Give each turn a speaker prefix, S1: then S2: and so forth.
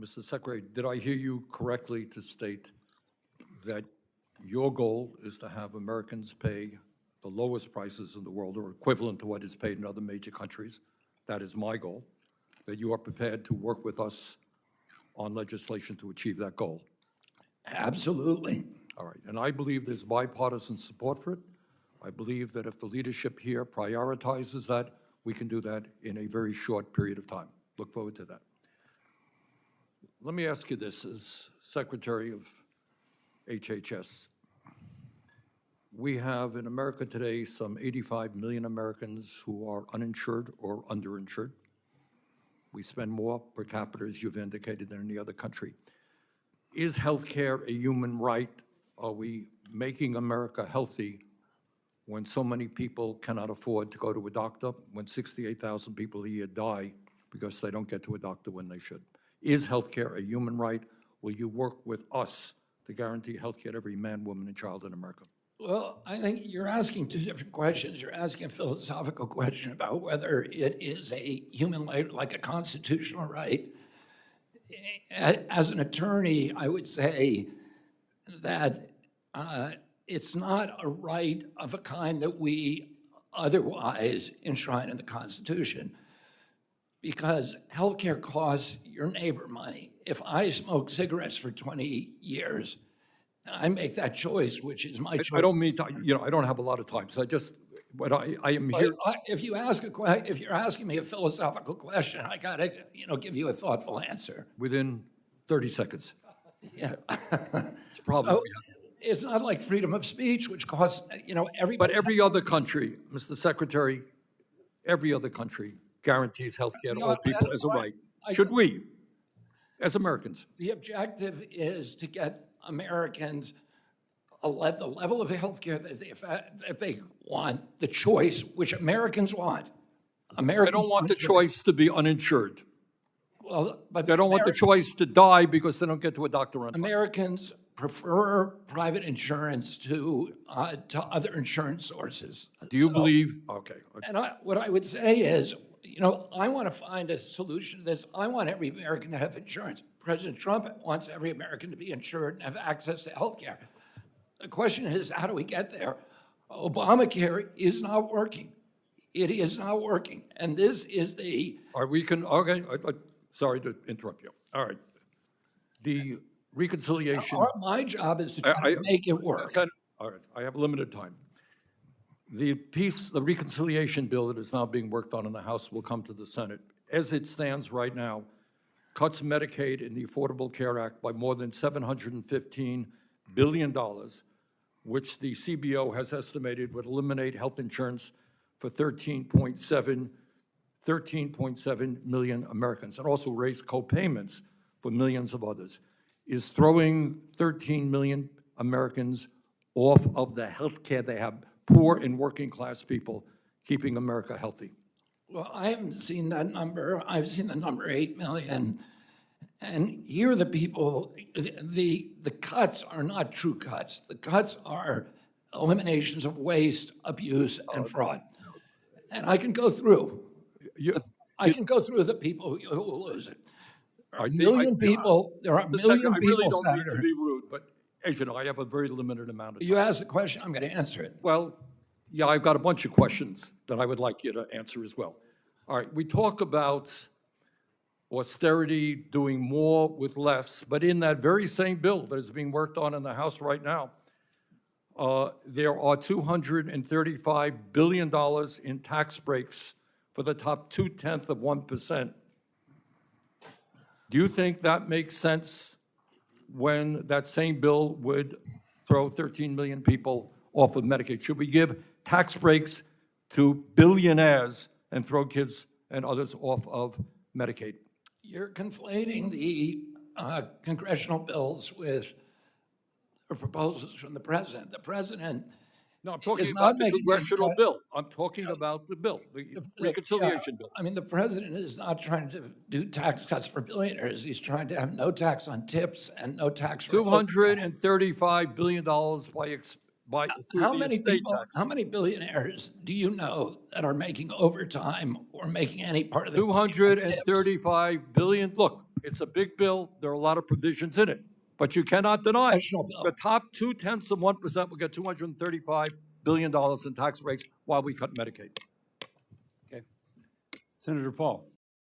S1: Mr. Secretary, did I hear you correctly to state that your goal is to have Americans pay the lowest prices in the world, or equivalent to what is paid in other major countries? That is my goal, that you are prepared to work with us on legislation to achieve that goal.
S2: Absolutely.
S1: All right, and I believe there's bipartisan support for it. I believe that if the leadership here prioritizes that, we can do that in a very short period of time. Look forward to that. Let me ask you this, as Secretary of HHS. We have in America today some 85 million Americans who are uninsured or underinsured. We spend more per capita, as you've indicated, than any other country. Is healthcare a human right? Are we making America healthy when so many people cannot afford to go to a doctor, when 68,000 people a year die because they don't get to a doctor when they should? Is healthcare a human right? Will you work with us to guarantee healthcare to every man, woman, and child in America?
S2: Well, I think you're asking two different questions. You're asking a philosophical question about whether it is a human right, like a constitutional right. As an attorney, I would say that it's not a right of a kind that we otherwise enshrine in the Constitution, because healthcare costs your neighbor money. If I smoke cigarettes for 20 years, I make that choice, which is my choice.
S1: I don't mean to, I don't have a lot of time, so but I am here.
S2: If you're asking me a philosophical question, I gotta, give you a thoughtful answer.
S1: Within 30 seconds.
S2: Yeah.
S1: It's a problem.
S2: So, it's not like freedom of speech, which costs, everybody.
S1: But every other country, Mr. Secretary, every other country guarantees health care to all people as a right. Should we, as Americans?
S2: The objective is to get Americans the level of health care that they want, the choice, which Americans want. Americans
S1: They don't want the choice to be uninsured.
S2: Well, but
S1: They don't want the choice to die because they don't get to a doctor on time.
S2: Americans prefer private insurance to other insurance sources.
S1: Do you believe? Okay.
S2: And what I would say is, I want to find a solution to this. I want every American to have insurance. President Trump wants every American to be insured and have access to health care. The question is, how do we get there? Obamacare is not working. It is not working. And this is the...
S1: Sorry to interrupt you. All right. The reconciliation...
S2: My job is to try to make it work.
S1: All right. I have limited time. The reconciliation bill that is now being worked on in the House will come to the Senate. As it stands right now, cuts Medicaid and the Affordable Care Act by more than $715 billion, which the CBO has estimated would eliminate health insurance for 13.7 million Americans, and also raise co-payments for millions of others, is throwing 13 million Americans off of the health care they have, poor and working class people, keeping America healthy.
S2: Well, I haven't seen that number. I've seen the number 8 million. And here the people, the cuts are not true cuts. The cuts are eliminations of waste, abuse, and fraud. And I can go through. I can go through the people who will lose it. There are a million people, Senator.
S1: I really don't mean to be rude, but as you know, I have a very limited amount of time.
S2: You asked a question, I'm going to answer it.
S1: Well, yeah, I've got a bunch of questions that I would like you to answer as well. All right, we talk about austerity, doing more with less, but in that very same bill that is being worked on in the House right now, there are $235 billion in tax breaks for the top 0.2%. Do you think that makes sense when that same bill would throw 13 million people off of Medicaid? Should we give tax breaks to billionaires and throw kids and others off of Medicaid?
S2: You're conflating the congressional bills with the proposals from the president. The president
S1: No, I'm talking about the congressional bill. I'm talking about the bill, the reconciliation bill.
S2: I mean, the president is not trying to do tax cuts for billionaires. He's trying to have no tax on tips and no tax for
S1: $235 billion by
S2: how many billionaires do you know that are making overtime or making any part of the
S1: $235 billion? Look, It's a big bill. There are a lot of provisions in it. But you cannot deny
S2: National bill.
S1: the top 0.2% will get $235 billion in tax breaks while we cut Medicaid.
S3: Senator Paul.